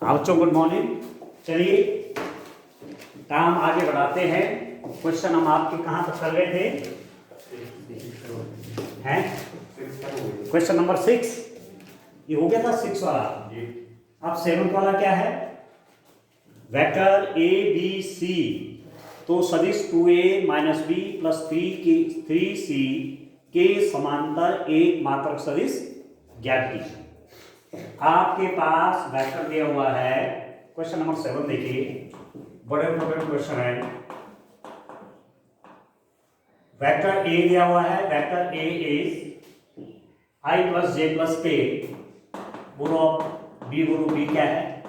हाँ बच्चों, good morning. चलिए काम आगे बढ़ाते हैं। क्वेश्चन हम आपके कहाँ तक कर रहे थे? हैं क्वेश्चन नंबर 6। ये हो गया था 6 वाला। अब 7 वाला क्या है? वेक्टर ए बी सी तो सदिश 2a - b + 3c के समांतर एक मात्रक सदिश ज्ञात कीजिए। आपके पास वेक्टर दिया हुआ है। क्वेश्चन नंबर 7 देखिए, बड़े इंपॉर्टेंट क्वेश्चन है। वेक्टर ए दिया हुआ है। Vector A is i + j + k। बोलो बी, बोलो बी क्या है?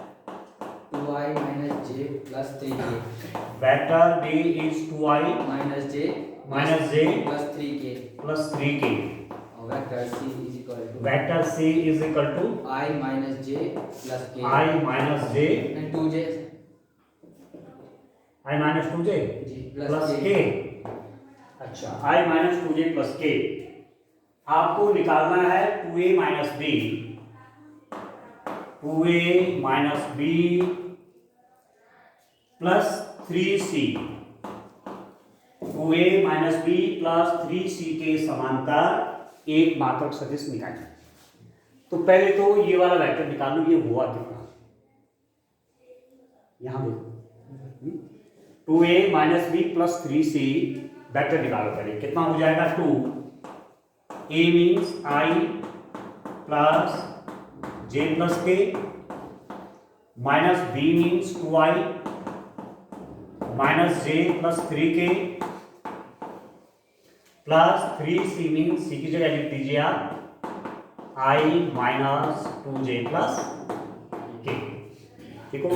2i - j + 3k। Vector B is 2i - j + + 3k। + 3k। और vector c is equal to vector c is equal to i - j + k i - j and 2j i - 2j plus + k। अच्छा, i - 2j + k। आपको निकालना है 2a - b plus 3c। 2a - b plus 3c के समांतर एक मात्रक सदिश निकालिए। तो पहले तो ये वाला वेक्टर निकाल लो। ये हुआ कितना? यहां देखो, 2a - b plus 3c vector निकालो। पहले कितना हो जाएगा? 2। a means i plus j plus k minus b means 2i minus j plus 3k plus 3c means c की जगह लिख दीजिए आप i minus 2j plus k। ठीक हो?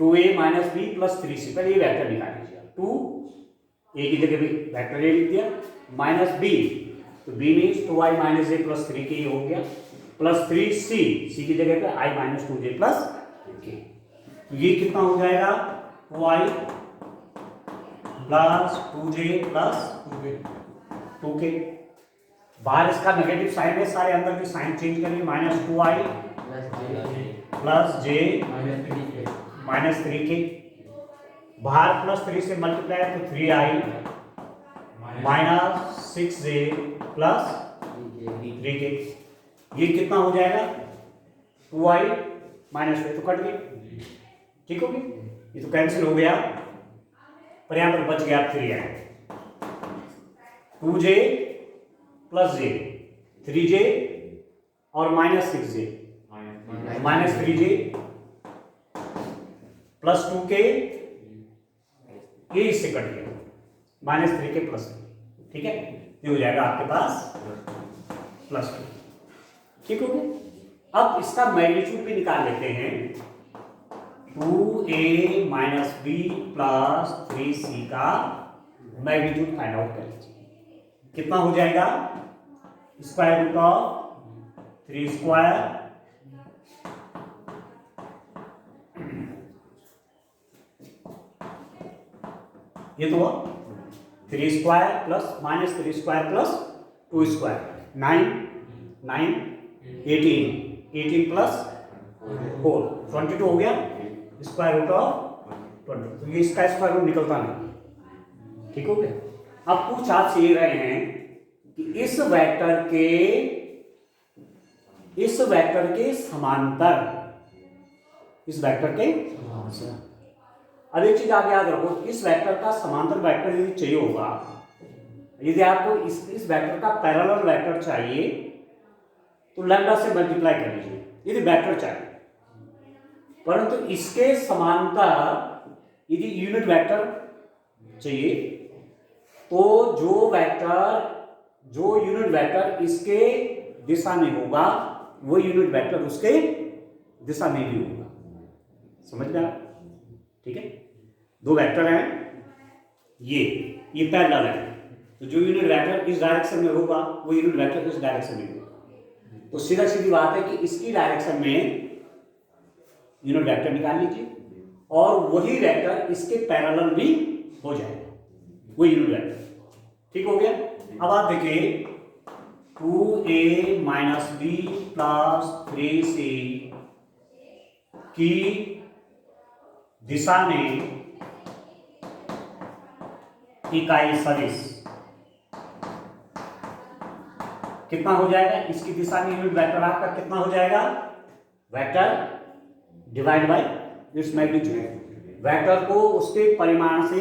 2a minus b plus 3c। पहले ये वेक्टर निकाल लीजिए। 2 a की जगह भी वेक्टर ले लिख दिया, माइनस b तो b means 2i minus j plus 3k हो गया, प्लस 3c c की जगह पे i minus 2j plus k। तो ये कितना हो जाएगा? 2i plus 2j plus 2k। बाहर इसका नेगेटिव साइन है, सारे अंदर के साइन चेंज करिए। -2i plus j minus 3k। बाहर +3 से मल्टीप्लाई है तो 3i minus 6j plus 3k। ये कितना हो जाएगा? 2i minus तो कट गई। ठीक हो गई? ये तो कैंसिल हो गया, पर यहां पर बच गया 3i। 2j plus j 3j और -6j -3j plus 2k। ये इससे कट गया, -3k प्लस। ठीक है, ये हो जाएगा आपके पास +2। ठीक हो गया? अब इसका मैग्नीट्यूड भी निकाल लेते हैं। 2a - b plus 3c का मैग्नीट्यूड फाइंड आउट कर लीजिए। कितना हो जाएगा? स्क्वायर रूट ऑफ 3 स्क्वायर ये तो 3 square plus -3 square plus 2 square 9 9 18 plus 4 22 हो गया। Square root of 20। तो ये इसका स्क्वायर रूट निकलता नहीं। ठीक हो गया? अब पूछ आपसे ये रहे हैं कि इस वेक्टर के समांतर, इस वेक्टर के अब एक चीज आप याद रखो, इस वेक्टर का समांतर वेक्टर यदि चाहिए होगा, यदि आपको इस वेक्टर का पैरेलल वेक्टर चाहिए तो लैम्डा से मल्टीप्लाई कर लीजिए यदि वेक्टर चाहिए। परंतु इसके समांतर यदि यूनिट वेक्टर चाहिए तो जो यूनिट वेक्टर इसके दिशा में होगा वो यूनिट वेक्टर उसके दिशा में भी होगा। समझ में आया? ठीक है, दो वेक्टर हैं, ये पैरेलल है, तो जो यूनिट वेक्टर इस डायरेक्शन में होगा वो यूनिट वेक्टर इस डायरेक्शन में होगा। तो सीधा सीधी बात है कि इसकी डायरेक्शन में यूनिट वेक्टर निकाल लीजिए और वही वेक्टर इसके पैरेलल भी हो जाएगा, वो यूनिट वेक्टर। ठीक हो गया? अब आप देखिए 2a - b plus 3c की दिशा में इकाई सदिश कितना हो जाएगा, इसकी दिशा में यूनिट वेक्टर आपका कितना हो जाएगा, vector divide by its magnitude. Vector को उसके परिमाण से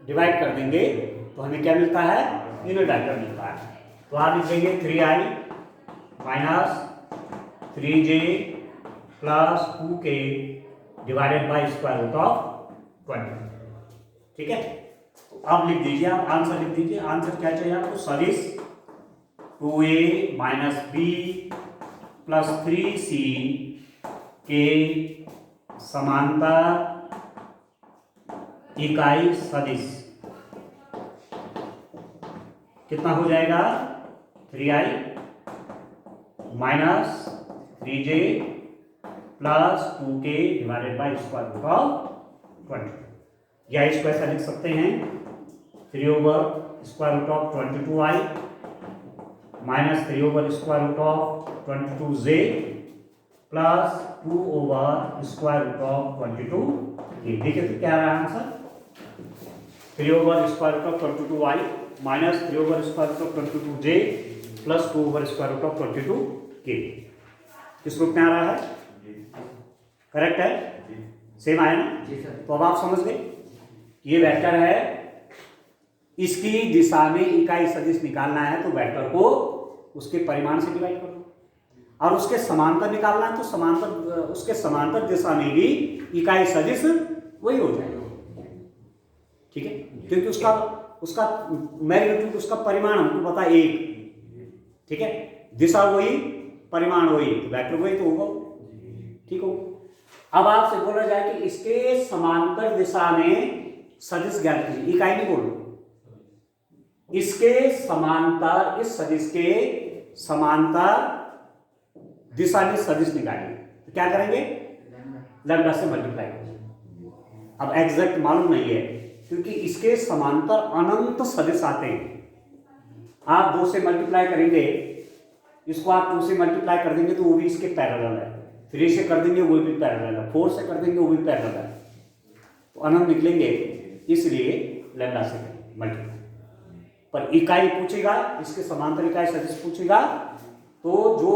डिवाइड कर देंगे तो हमें क्या मिलता है, यूनिट वेक्टर मिलता है। तो आप लिख देंगे 3i minus 3j plus 2k divided by square root of 20। ठीक है, तो आप लिख दीजिए, आप आंसर लिख दीजिए। आंसर क्या चाहिए आपको, सदिश 2a minus b plus 3c के समांतर इकाई सदिश कितना हो जाएगा, 3i minus 3j plus 2k divided by square root of 20। या इसको ऐसा लिख सकते हैं 3 over square root of 22i minus 3 over square root of 22j plus 2 over square root of 22k। देखिए तो क्या रहा answer, 3 over square root of 22i minus 3 over square root of 22j plus 2 over square root of 22k। किस रूप में आ रहा है, correct है, सेम आया ना जी सर। तो अब आप समझ गए ये वेक्टर है, इसकी दिशा में इकाई सदिश निकालना है तो वेक्टर को उसके परिमाण से डिवाइड कर दो, और उसके समांतर निकालना है तो समांतर, उसके समांतर दिशा में भी इकाई सदिश वही हो जाएगा। ठीक है, क्योंकि उसका उसका मैग्नीट्यूड, उसका परिमाण हमको पता है 1। ठीक है, दिशा वही परिमाण वही तो वेक्टर वही तो होगा। ठीक हो, अब आपसे बोला जाए कि इसके समांतर दिशा में सदिश ज्ञात कीजिए, इकाई नहीं बोलो, इसके समांतर, इस सदिश के समांतर दिशा में सदिश निकालिए तो क्या करेंगे, लैम्डा से मल्टीप्लाई करेंगे। अब एग्जैक्ट मालूम नहीं है क्योंकि इसके समांतर अनंत सदिश आते हैं। आप 2 से मल्टीप्लाई करेंगे, इसको आप 2 से मल्टीप्लाई कर देंगे तो वो भी इसके पैरेलल है, 3 से कर देंगे वो भी पैरेलल है, 4 से कर देंगे वो भी पैरेलल है, तो अनंत निकलेंगे, इसलिए लैम्डा से मल्टीप्लाई। पर इकाई पूछेगा, इसके समांतर इकाई सदिश पूछेगा तो जो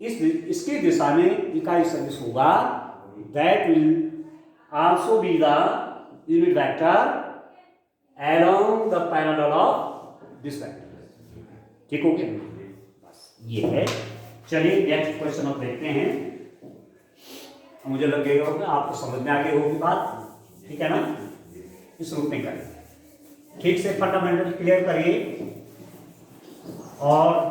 इसकी दिशा में इकाई सदिश होगा that will also be the unit vector along the parallel of this vector. ठीक हो गया, बस ये है। चलिए नेक्स्ट क्वेश्चन अब देखते हैं। मुझे लग गया होगा आपको समझ में आ गई होगी बात, ठीक है ना। इस रूप में करें, ठीक से फंडामेंटल क्लियर करिए और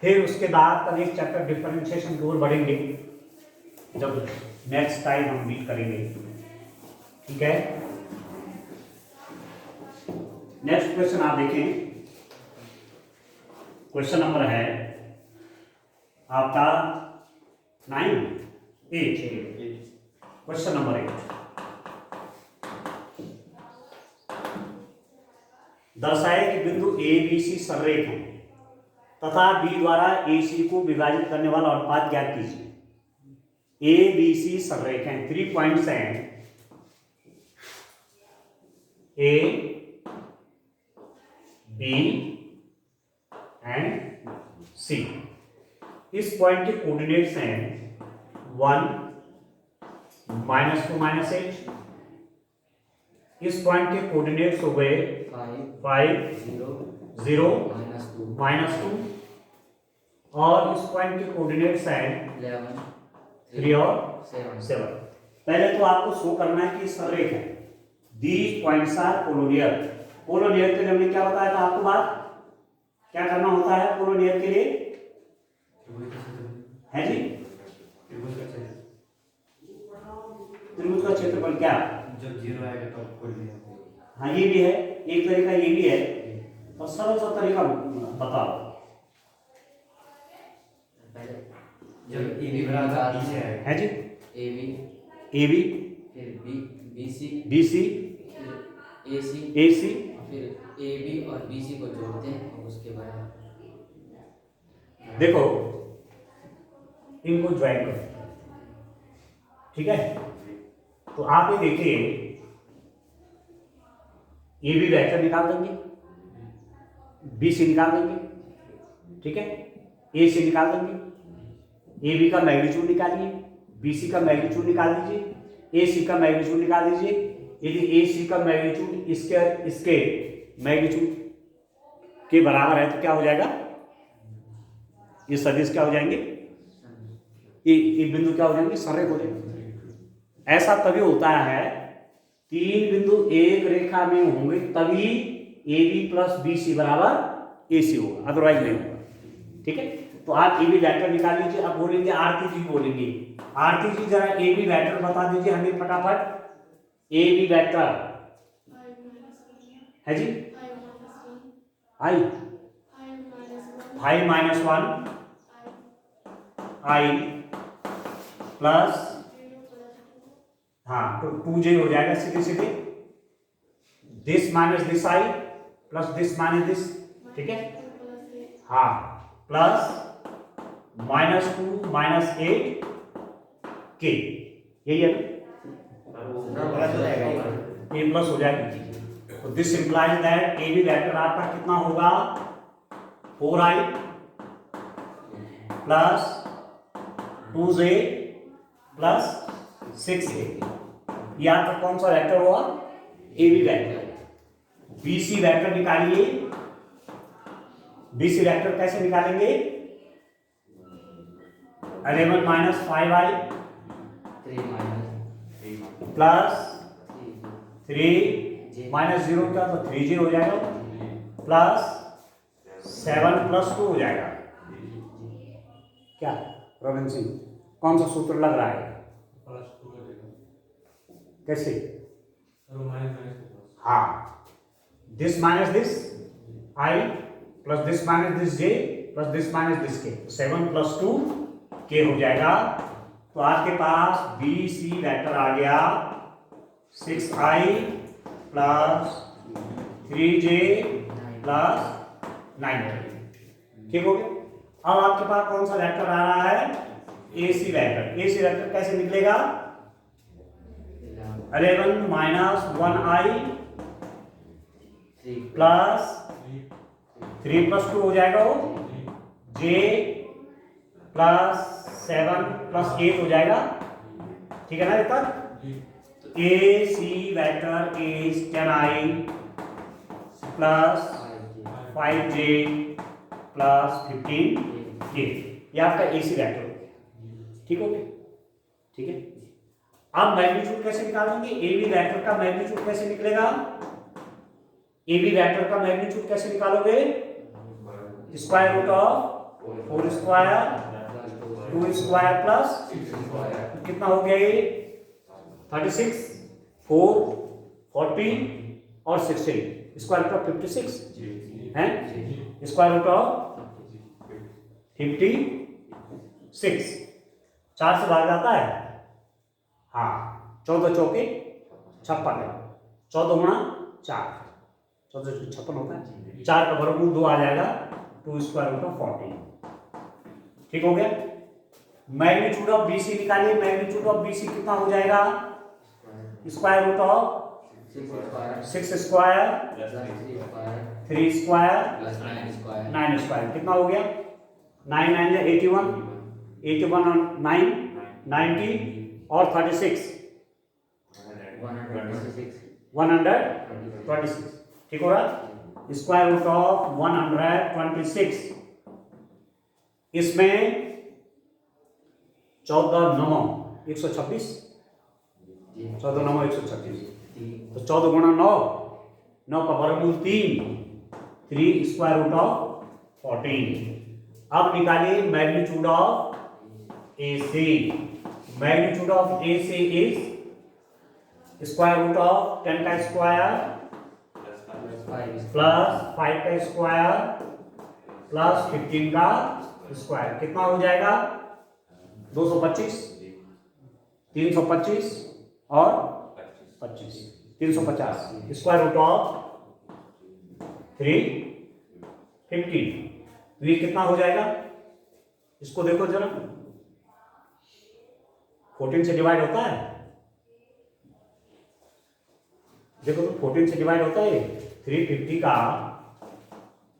फिर उसके बाद का नेक्स्ट चैप्टर डिफरेंशिएशन की ओर बढ़ेंगे जब नेक्स्ट टाइम हम मीट करेंगे। ठीक है, नेक्स्ट क्वेश्चन आप देखें, क्वेश्चन नंबर है आपका 8। क्वेश्चन नंबर 8 दर्शाए कि बिंदु ए बी सी संरेख हैं तथा बी द्वारा ए सी को विभाजित करने वाला अनुपात ज्ञात कीजिए। ए बी सी संरेख हैं, 3 पॉइंट्स हैं ए बी एंड सी। इस पॉइंट के कोऑर्डिनेट्स हैं 1 -2 -8। इस पॉइंट के कोऑर्डिनेट्स हो गए 5 0 -2 और इस पॉइंट के कोऑर्डिनेट्स हैं 11 3 और 7। पहले तो आपको शो करना है कि संरेख है, दीज पॉइंट्स आर कोलोनियर। कोलोनियर के लिए हमने क्या बताया था आपको बात, क्या करना होता है कोलोनियर के लिए, है जी, त्रिभुज का क्षेत्रफल क्या, जब 0 आएगा तो कोलोनियर। हाँ ये भी है, एक तरीका ये भी है, और सरल सा तरीका बताओ। जब ए बी बराबर बी है, है जी, ए बी फिर बी सी फिर ए सी फिर ए बी और बी सी को जोड़ते हैं और उसके बाद देखो इनको ज्वाइन करो, ठीक है, तो आप ये देखिए ए बी वेक्टर निकाल देंगे, बी सी निकाल देंगे, ठीक है, ए सी निकाल देंगे, ए बी का मैग्नीट्यूड निकालिए, बी सी का मैग्नीट्यूड निकाल दीजिए, ए सी का मैग्नीट्यूड निकाल दीजिए। यदि ए सी का मैग्नीट्यूड इसके मैग्नीट्यूड के बराबर है तो क्या हो जाएगा, ये सदिश क्या हो जाएंगे, ये बिंदु क्या हो जाएंगे, संरेख हो जाएंगे। ऐसा तभी होता है, तीन बिंदु एक रेखा में होंगे तभी A B plus B C बराबर ए सी होगा, अदरवाइज नहीं होगा। ठीक है, तो आप ए बी वेक्टर निकाल लीजिए। अब बोलेंगे आरती जी बोलेंगे, आरती जी जरा ए बी वेक्टर बता दीजिए हमें फटाफट। ए बी वेक्टर है जी, आई 5 - 1 आई प्लस, हाँ तो 2j हो जाएगा सीधे सीधे, this minus this I plus this minus this, ठीक है, हाँ प्लस -2 - 8 के, यही है ए प्लस हो जाएगी। तो this implies that A B vector आपका कितना होगा, 4i plus 2j plus 6a। ये आपका कौन सा वेक्टर हुआ, A B vector. B C vector निकालिए, बी सी वेक्टर कैसे निकालेंगे, 11 - 5i प्लस 3 - 0 क्या, तो 3j हो जाएगा, प्लस 7 + 2 हो जाएगा। क्या रविंद्र सिंह, कौन सा सूत्र लग रहा है, कैसे, हाँ this minus this I plus this minus this J plus this minus this के, 7 + 2 के हो जाएगा। तो आपके पास बी सी वेक्टर आ गया 6i प्लस 3j प्लस 9, ठीक हो गया। अब आपके पास कौन सा वेक्टर आ रहा है, ए C vector. A C vector कैसे निकलेगा, 11 - 1i प्लस 3 + 2 हो जाएगा, वो j प्लस 7 + 8 हो जाएगा, ठीक है ना। इतना A C vector is 10i plus 5j plus 15k, ये आपका ए सी वेक्टर हो गया, ठीक हो गया, ठीक है। अब मैग्नीट्यूड कैसे निकालेंगे, ए बी वेक्टर का मैग्नीट्यूड कैसे निकलेगा, ए बी वेक्टर का मैग्नीट्यूड कैसे निकालोगे, square root of 4 square 2 square plus कितना हो गया, ये 36 4 40 और 16, स्क्वायर रूट ऑफ 56 है, स्क्वायर रूट ऑफ 56, 4 से भाग जाता है, हाँ 14 चौके 56 है, 14 गुणा 4 14 56 होता है, 4 का वर्गमूल 2 आ जाएगा, 2 स्क्वायर रूट ऑफ 40, ठीक हो गया। मैग्नीट्यूड ऑफ बी सी निकालिए, मैग्नीट्यूड ऑफ बी सी कितना हो जाएगा, square root of 6 square 3 square 9 square, कितना हो गया, 9 9 है 81 81 और 9 90 और 36 126, ठीक हो रहा। स्क्वायर रूट ऑफ 126, इसमें 14 9 126, 14 9 126, तो 14 गुणा 9 9 का वर्गमूल 3 स्क्वायर रूट ऑफ 14। अब निकालिए magnitude of A C, magnitude of A C is square root of 10 का स्क्वायर प्लस 5 का स्क्वायर प्लस 15 का स्क्वायर, कितना हो जाएगा, 225 325 और 25 350, स्क्वायर रूट ऑफ 350, ये कितना हो जाएगा, इसको देखो जरा, 14 से डिवाइड होता है, देखो तो 14 से डिवाइड होता है, 350 का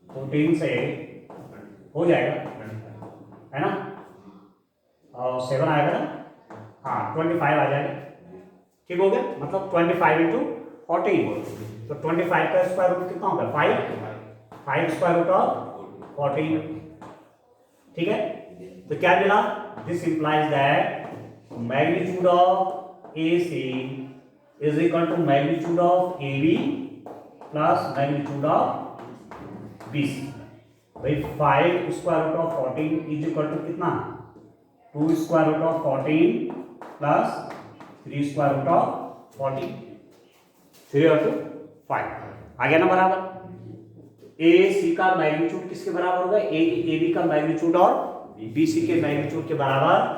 14 से हो जाएगा, है ना, और 7 आएगा ना, हाँ 25 आ जाएगा, ठीक हो गया, मतलब 25 इंटू 14, तो 25 का स्क्वायर रूट कितना होगा 5 स्क्वायर रूट ऑफ 14, ठीक है। तो क्या मिला, this implies that magnitude of AC is equal to magnitude of AB plus magnitude of BC। भाई 5 square root of 14 is equal to कितना, 2 square root of 14 plus 3 square root of 14, 3 और 2 5 आ गया ना बराबर। AC का मैग्नीट्यूड किसके बराबर होगा, AB का मैग्नीट्यूड और BC के मैग्नीट्यूड के बराबर।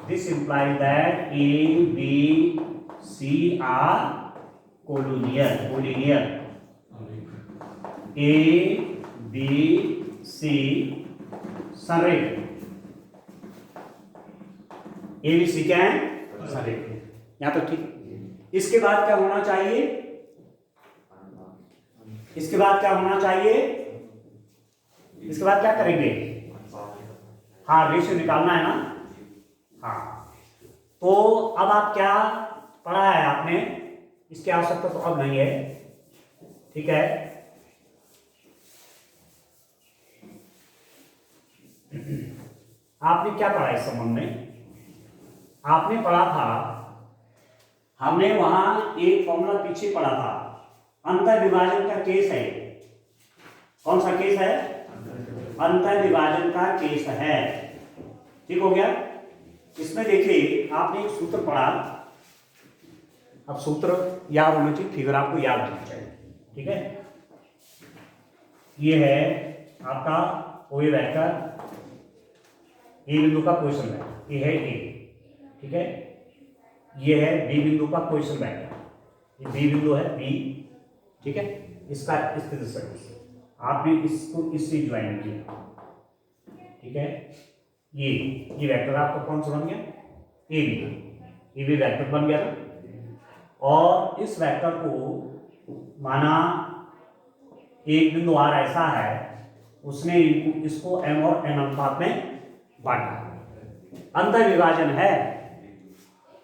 This implies that ABC are collinear, ABC संरेखित, ABC क्या है, संरेखित, यहां तो ठीक। इसके बाद क्या होना चाहिए, इसके बाद क्या होना चाहिए, इसके बाद क्या करेंगे, हाँ रेशियो निकालना है ना, हाँ। तो अब आप क्या पढ़ा है आपने, इसकी आवश्यकता तो अब नहीं है, ठीक है। आपने क्या पढ़ा इस संबंध में, आपने पढ़ा था, हमने वहां एक फॉर्मूला पीछे पढ़ा था, अंतर विभाजन का केस है, कौन सा केस है, अंतर विभाजन का केस है, ठीक हो गया। इसमें देखिए आपने एक सूत्र पढ़ा, अब सूत्र याद होना चाहिए, फिगर आपको याद होना चाहिए, ठीक है। ये है आपका कोई वेक्टर, ए बिंदु का पोजीशन वेक्टर, ये है ए, ठीक है, ये है बी बिंदु का पोजीशन वेक्टर, ये बी बिंदु है बी, ठीक है, इसका स्थिति सदिश आपने इसको इससे ज्वाइन किया, ठीक है। ये वेक्टर आपका कौन सा बन गया, ए बी वेक्टर बन गया था, और इस वेक्टर को माना एक बिंदु आर ऐसा है, उसने इसको m और n अनुपात में बांटा, अंतर विभाजन है,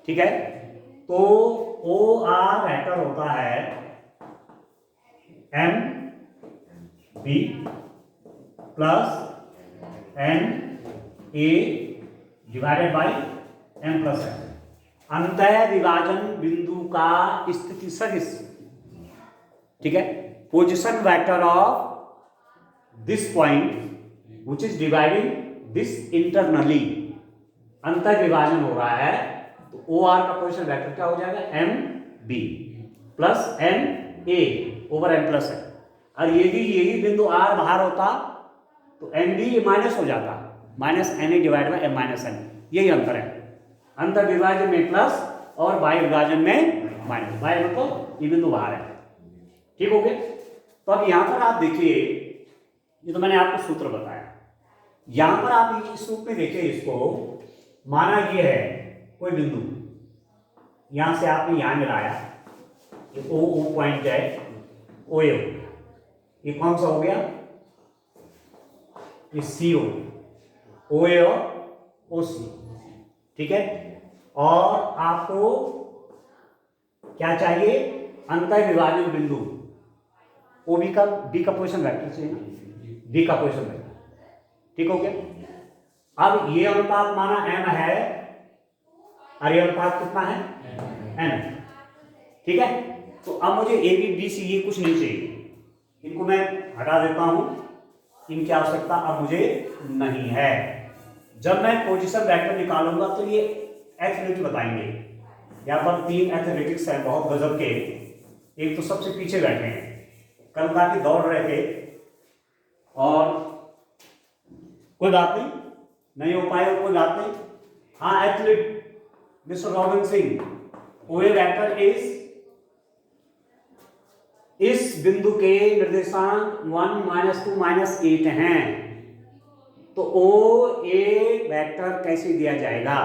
ठीक है। तो ओ आर वेक्टर होता है m b plus n a divided by m plus n, अंतर विभाजन बिंदु का स्थिति सदिश, ठीक है, position vector of this point which is dividing this internally, अंतर विभाजन हो रहा है, तो ओ आर का पोजीशन वेक्टर क्या हो जाएगा, M B plus N A over M plus N, और यही बिंदु आर बाहर होता तो एन बी माइनस हो जाता, minus N A divide by M minus N, यही अंतर है, अंतर विभाजन में प्लस और बाह्य विभाजन में माइनस, बाह्य मतलब ये बिंदु बाहर है, ठीक हो गया। तो अब यहां पर आप देखिए, ये तो मैंने आपको सूत्र बताया, यहां पर आप इस रूप में देखिए, इसको माना ये है कोई बिंदु, यहां से आपने यहां मिलाया, ये ओ पॉइंट है, ओ ए, ये कौन सा हो गया, ये सी ओ ए और ओ सी, ठीक है। और आपको क्या चाहिए, अंतर विभाजन बिंदु ओ बी का, बी का पोजीशन वेक्टर चाहिए ना, बी का पोजीशन वेक्टर, ठीक हो गया। अब ये अनुपात माना m है और ये अनुपात कितना है n, ठीक है। तो अब मुझे ए बी बी सी ये कुछ नहीं चाहिए, इनको मैं हटा देता हूं, इनकी आवश्यकता अब मुझे नहीं है। जब मैं पोजीशन वेक्टर निकालूंगा तो ये एथलेटिक बताएंगे, यहाँ पर 3 एथलेटिक्स हैं बहुत गजब के, एक तो सबसे पीछे बैठे हैं, कल काफी दौड़ रहे थे और कोई बात नहीं हो पाए, कोई बात नहीं, हाँ एथलीट मिस्टर रॉबिन सिंह, ओए वेक्टर इस बिंदु के निर्देशांक 1 -2 -8 हैं, तो ओ ए वेक्टर कैसे दिया जाएगा,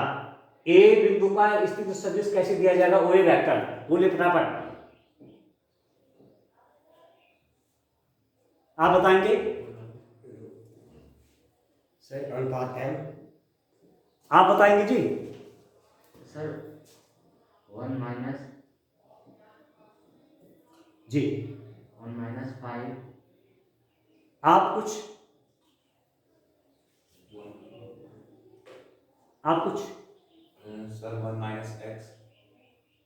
ए बिंदु का स्थिति सदिश कैसे दिया जाएगा, ओ ए वेक्टर, बोलिए फटाफट, आप बताएंगे। सर अनुपात m, आप बताएंगे जी। सर 1 माइनस जी 1 माइनस 5, आप कुछ सर 1 माइनस एक्स।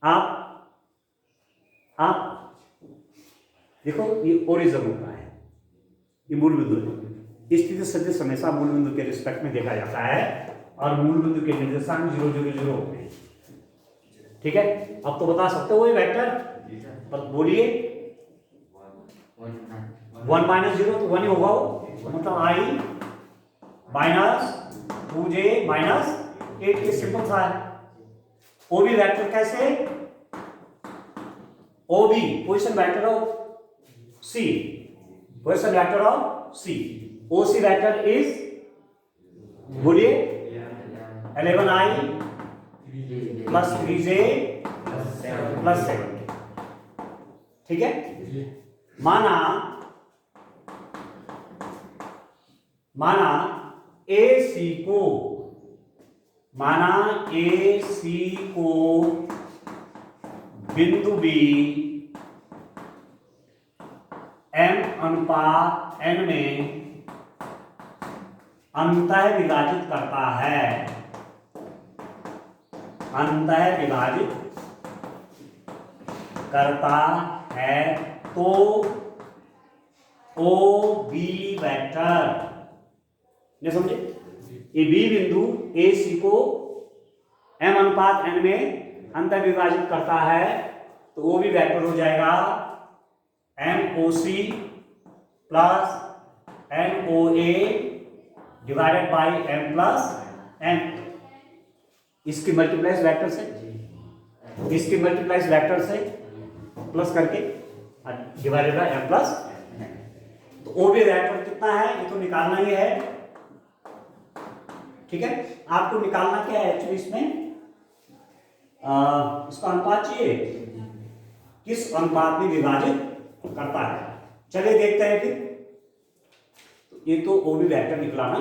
आप देखो, ये ओरिजिन होता है, ये मूल बिंदु है। स्थिति सदिश हमेशा मूल बिंदु के रिस्पेक्ट में देखा जाता है और मूल बिंदु के निर्देशांक 0 0 0 होते हैं। ठीक है, अब तो बता सकते हो ये वेक्टर, पर बोलिए 1 माइनस 0 तो 1 ही होगा वो, मतलब आई माइनस 2j माइनस 8 के सिंपल सा है। ओ बी वेक्टर कैसे, O B position vector of C, position vector of C, O C vector is, बोलिए 11i प्लस 3j प्लस 7। ठीक है, माना ए सी को बिंदु बी m अनुपात n में अंतः विभाजित करता है, तो ओ बी वेक्टर, नहीं समझे, ये बी बिंदु ए सी को m अनुपात n में अंतर विभाजित करता है, तो ओ बी वेक्टर हो जाएगा M O C plus N O A divided by m plus n। इसकी मल्टीप्लाइज वेक्टर से, इसकी मल्टीप्लाइज वेक्टर से प्लस करके divided by m plus n। तो ओ बी वेक्टर कितना है, ये तो निकालना ही है। ठीक है, आपको निकालना क्या है एक्चुअली, इसमें इसका अनुपात चाहिए, किस अनुपात में विभाजित करता है। चलिए देखते हैं फिर। तो ये तो ओ बी वेक्टर निकला ना,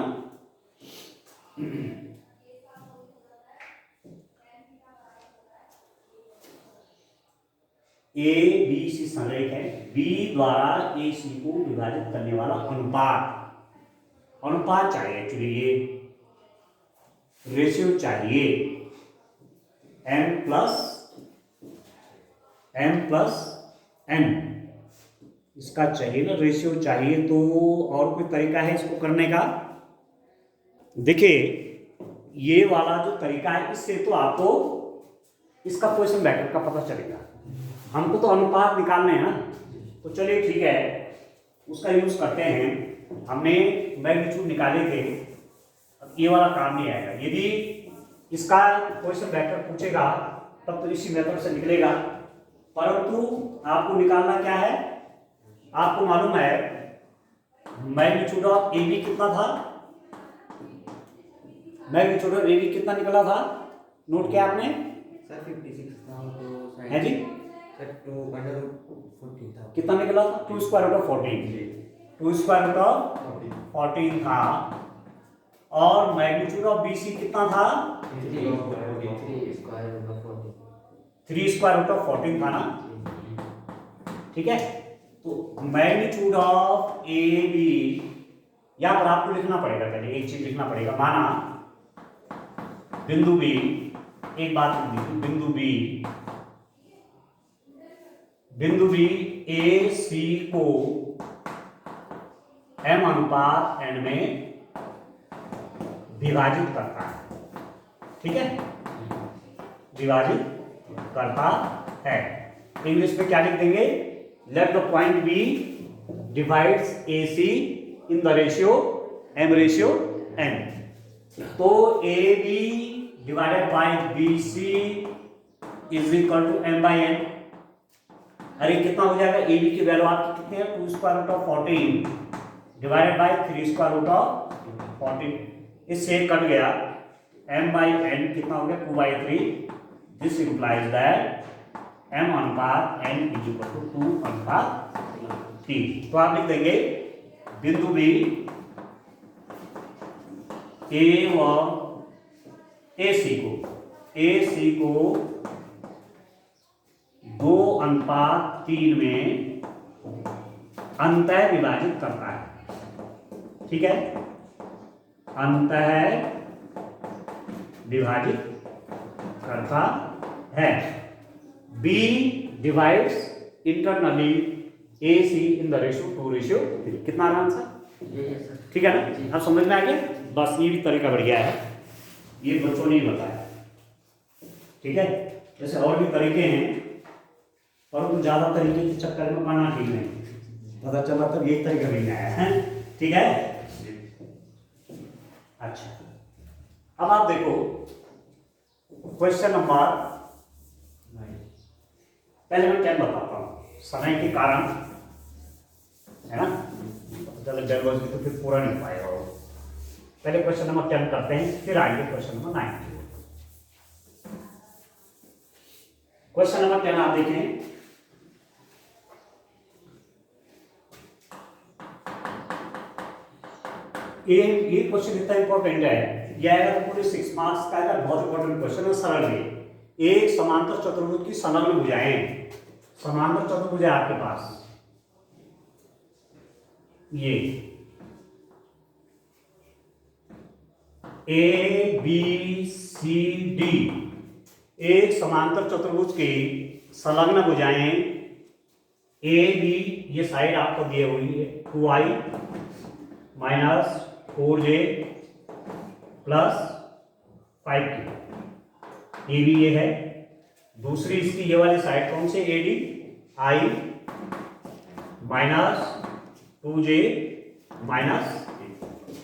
ए बी सी संरेख है, बी द्वारा ए सी को विभाजित करने वाला अनुपात चाहिए एक्चुअली, ये रेशियो चाहिए m प्लस n, इसका चाहिए ना रेशियो चाहिए। तो और कोई तरीका है इसको करने का, देखिए ये वाला जो तरीका है, इससे तो आपको इसका पोजीशन वेक्टर का पता चलेगा। हमको तो अनुपात निकालने हैं ना, तो चलिए ठीक है, उसका यूज करते हैं। हमने मैग्नीट्यूड निकाले थे, अब ये वाला काम नहीं आएगा। यदि इसका पोजीशन वेक्टर पूछेगा तब तो इसी मेथड से निकलेगा, परंतु आपको निकालना क्या है, आपको मालूम है मैग्नीट्यूड ऑफ ए बी कितना था, मैग्नीट्यूड ऑफ ए बी कितना निकला था, नोट किया आपने सर 56 था, तो है जी, सर 2/14 था, कितना निकला था, 2 square root of 14, 2 square root of 14 था। और मैग्नीट्यूड ऑफ बी सी कितना था, 3 स्क्वायर रूट ऑफ 14 था ना। ठीक है, तो मैग्नीट्यूड ऑफ ए बी, यहां पर आपको लिखना पड़ेगा, पहले एक चीज लिखना पड़ेगा। माना बिंदु बी, एक बात लिखी, बिंदु बी ए सी को m अनुपात n में विभाजित करता है। ठीक है, विभाजित करता है। इंग्लिश में क्या लिख देंगे, let the point B divides A C in the ratio m ratio n। तो A B divided by B C is equal to m by n। अरे कितना हो जाएगा, ए बी की वैल्यू आपकी कितनी है, 2 square root of 14 divided by 3 square root of 14। इससे कट गया, m/n कितना हो गया 2/3। This implies that m/n = 2/3। तो आप लिख देंगे बिंदु बी ए व ए सी को 2:3 में अंतः विभाजित करता है। ठीक है, अंतः विभाजित करता है। B divides internally A C in the ratio 2:3। कितना आराम सा, ठीक है ना? अब समझ में आ गया? बस ये भी तरीका बढ़िया है, ये बच्चों ने ही बताया। ठीक है, जैसे और भी तरीके हैं पर ज्यादा तरीके के चक्कर में पढ़ना ठीक नहीं, पता चला तब यही तरीका नहीं आया है। ठीक है, अच्छा अब आप देखो क्वेश्चन नंबर, पहले मैं 10 बताता हूं समय के कारण, है ना? चलो जल्दबाजी तो फिर पूरा नहीं पाएगा। पहले क्वेश्चन नंबर 10 करते हैं, फिर आएंगे क्वेश्चन नंबर 9। क्वेश्चन नंबर 10 आप देखें, ये क्वेश्चन इतना इंपॉर्टेंट है, यह आएगा तो पूरे 6 मार्क्स का आएगा। बहुत इंपॉर्टेंट क्वेश्चन है, सरल है। एक समांतर चतुर्भुज की संलग्न भुजाएं, समांतर चतुर्भुज है आपके पास, ये ए बी सी डी, एक समांतर चतुर्भुज की संलग्न भुजाएं ए बी, ये साइड आपको दी हुई है 2i - 4j + 5k, A B ये है। दूसरी इसकी ये वाली साइड कौन से, ए डी, i - 2j -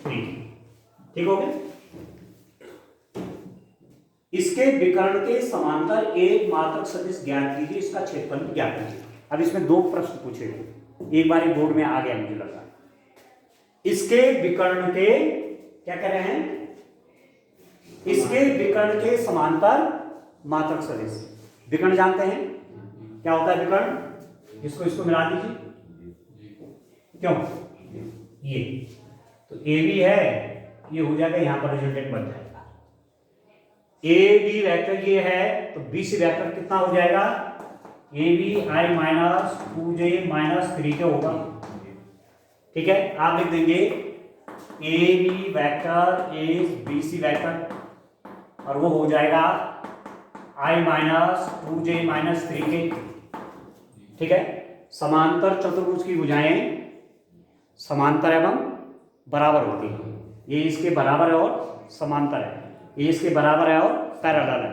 3। ठीक हो गया? इसके विकर्ण के समांतर एक मात्रक सदिश ज्ञात कीजिए, इसका क्षेत्रफल ज्ञात कीजिए। अब इसमें 2 प्रश्न पूछे गए, एक बार बोर्ड में आ गया मुझे लगा। इसके विकर्ण के, क्या कह रहे हैं, इसके विकर्ण के समांतर मात्रक सदिश। विकर्ण जानते हैं क्या होता है विकर्ण? इसको मिला दीजिए, क्यों? ये तो ए बी है, ये हो जाएगा, यहां पर रिजल्टेंट बन जाएगा। ए बी वेक्टर ये है, तो बी सी वेक्टर कितना हो जाएगा, A B i - 2j - 3k होगा। ठीक है, आप लिख देंगे A B vector is B C vector, और वो हो जाएगा i - 2j - 3k। ठीक है, समांतर चतुर्भुज की भुजाएं समांतर एवं बराबर होती है। ये इसके बराबर है और समांतर है, ये इसके बराबर है और पैरेलल है।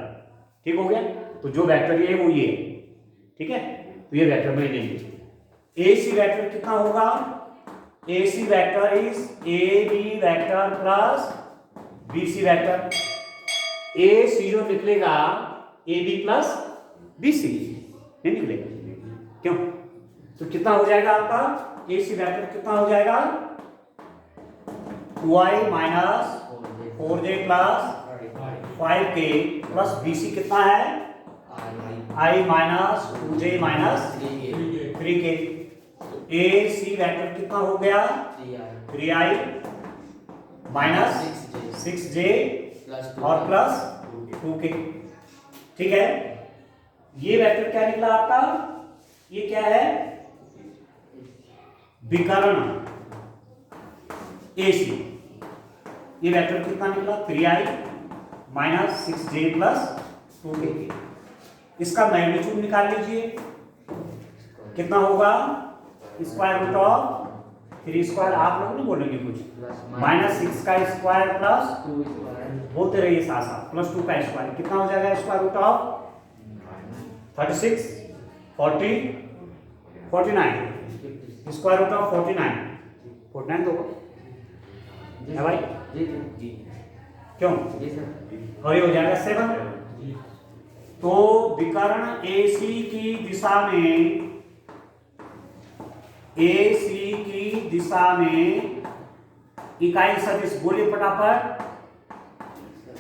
ठीक हो गया? तो जो वेक्टर ये है वो ये है। ठीक है, तो ये वेक्टर में लेंगे। ए सी वेक्टर कितना होगा, A C vector is A B vector plus B C vector. A C जो निकलेगा A B plus B C, नहीं निकलेगा, क्यों? तो कितना हो जाएगा आपका ए सी वेक्टर, कितना हो जाएगा 2i - 4j + 5k plus B सी कितना है i - 2j - 3k। A C vector कितना हो गया 3i - 6j और प्लस 2k। ठीक है, ये वेक्टर क्या निकला आपका, ये क्या है, विकर्ण ए सी। ये वेक्टर कितना निकला 3i - 6j + 2k। इसका मैग्नीट्यूड निकाल लीजिए, कितना होगा, √3²। आप लोग नहीं बोलेंगे कुछ, -6 का स्क्वायर प्लस 2 बोलते रहिए साथ साथ, +2 का स्क्वायर कितना हो जाएगा, √36 40 49, √49 तो है भाई, क्यों? और ये हो जाएगा 7। तो विकर्ण AC की दिशा में, AC की दिशा में इकाई सदिश, बोलिए फटाफट,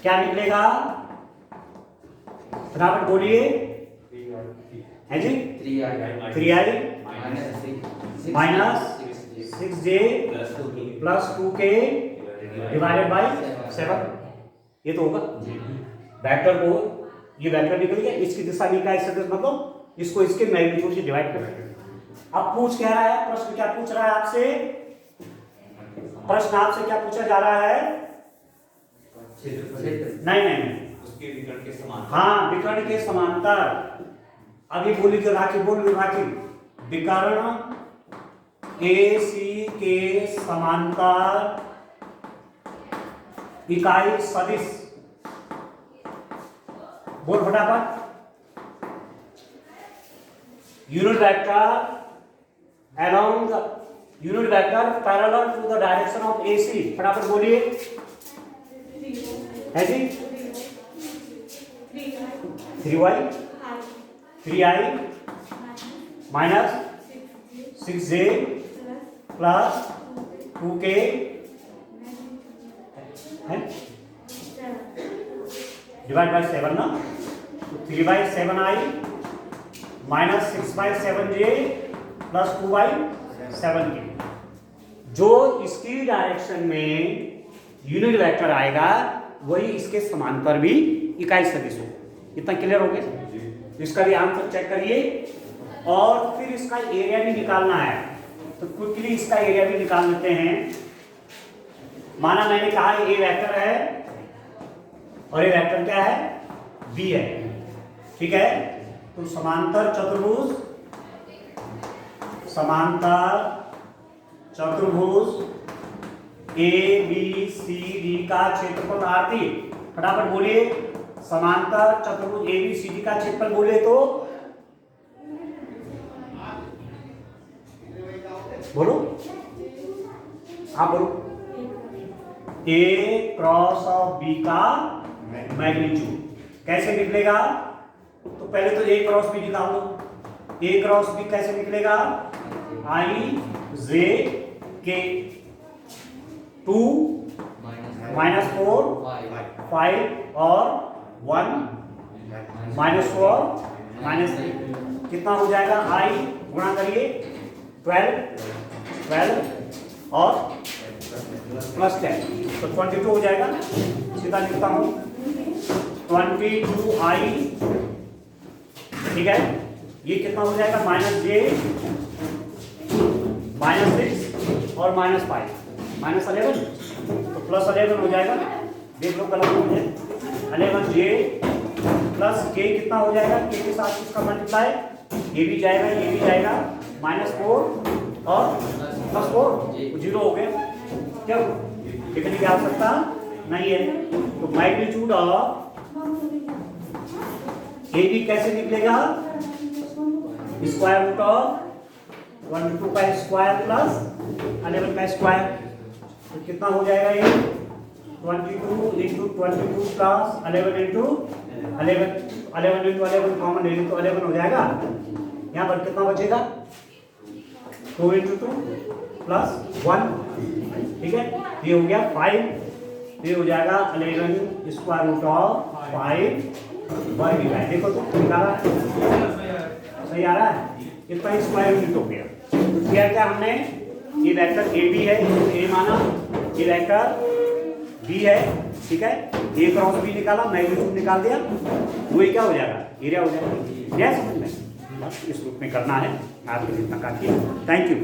क्या निकलेगा? फटाफट बोलिए। है जी? 3i minus 6j plus 2k divided by 7। ये तो होगा वेक्टर को, ये वेक्टर निकल गया, इसकी दिशा में इकाई सदिश मतलब इसको इसके मैग्नीट्यूड से डिवाइड कर। अब पूछ क्या रहा है, प्रश्न क्या पूछ रहा है आपसे? प्रश्न आपसे क्या पूछा जा रहा है? नहीं, उसके विकर्ण के समान। हाँ, विकर्ण के समांतर। अभी बोली जो राखी विकर्ण AC के समांतर इकाई सदिश। बोल फटाफट। Unit vector along the unit vector parallel to the direction of AC। फटाफट बोलिए। है जी? 3i minus 6j plus 2k divide by 7 ना, 3/7i minus 6/7j plus 2/7k। जो इसकी डायरेक्शन में यूनिट वेक्टर आएगा वही इसके समांतर भी इकाई सदिश हो। इतना क्लियर हो गया? इसका भी आंसर चेक करिए और फिर इसका एरिया भी निकालना है, तो क्विकली इसका एरिया भी निकाल लेते हैं। माना मैंने कहा ए वेक्टर है और ये वेक्टर क्या है? बी है, ठीक है? तो समांतर चतुर्भुज ABCD का क्षेत्रफल RT। फटाफट बोलिए। समांतर चतुर्भुज ABCD का क्षेत्रफल बोले तो बोलो, आप बोलो। A क्रॉस ऑफ B का मैग्नीट्यूड कैसे निकलेगा? तो पहले तो A क्रॉस B निकाल लो। A क्रॉस B कैसे निकलेगा? IJK 2 -4 5 और 1 -4 -3 कितना हो जाएगा? I गुणा करिए 12 और प्लस 10 तो 22 हो जाएगा। सीधा लिखता हूं 22i, ठीक है? ये कितना हो जाएगा? -j -6 और -5 -11 तो +11 हो जाएगा। देख लो गलत हो गया। 11j प्लस k कितना हो जाएगा? k के साथ इसका मल्टीप्लाई, ये भी जाएगा ये भी जाएगा, -4 और +4 0 हो गया। क्या लिखने की आवश्यकता नहीं है। तो मैग्नीट्यूड ऑफ ए बी कैसे निकलेगा? स्क्वायर रूट ऑफ 22 का स्क्वायर प्लस 11 का स्क्वायर, तो कितना हो जाएगा? ये 22 इंटू 22 प्लस 11 इंटू 11 कॉमन ले तो 11 हो जाएगा। यहाँ पर कितना बचेगा? 2 इंटू 2 प्लस 1, ठीक है? ये हो गया 5, ये हो जाएगा 11 स्क्वायर रूट ऑफ 5 वर्ग इकाई। देखो तो निकाला, सही आ रहा है? इतना स्क्वायर यूनिट हो गया। तो किया क्या हमने? ये वेक्टर ए बी है, ए माना, ये वेक्टर बी है, ठीक है? ए क्रॉस बी निकाला, मैग्नीट्यूड निकाल दिया, वही क्या हो जाएगा? एरिया हो जाएगा। यह समझ में बस इस रूप में करना है। आपके लिए इतना काफी है। Thank you.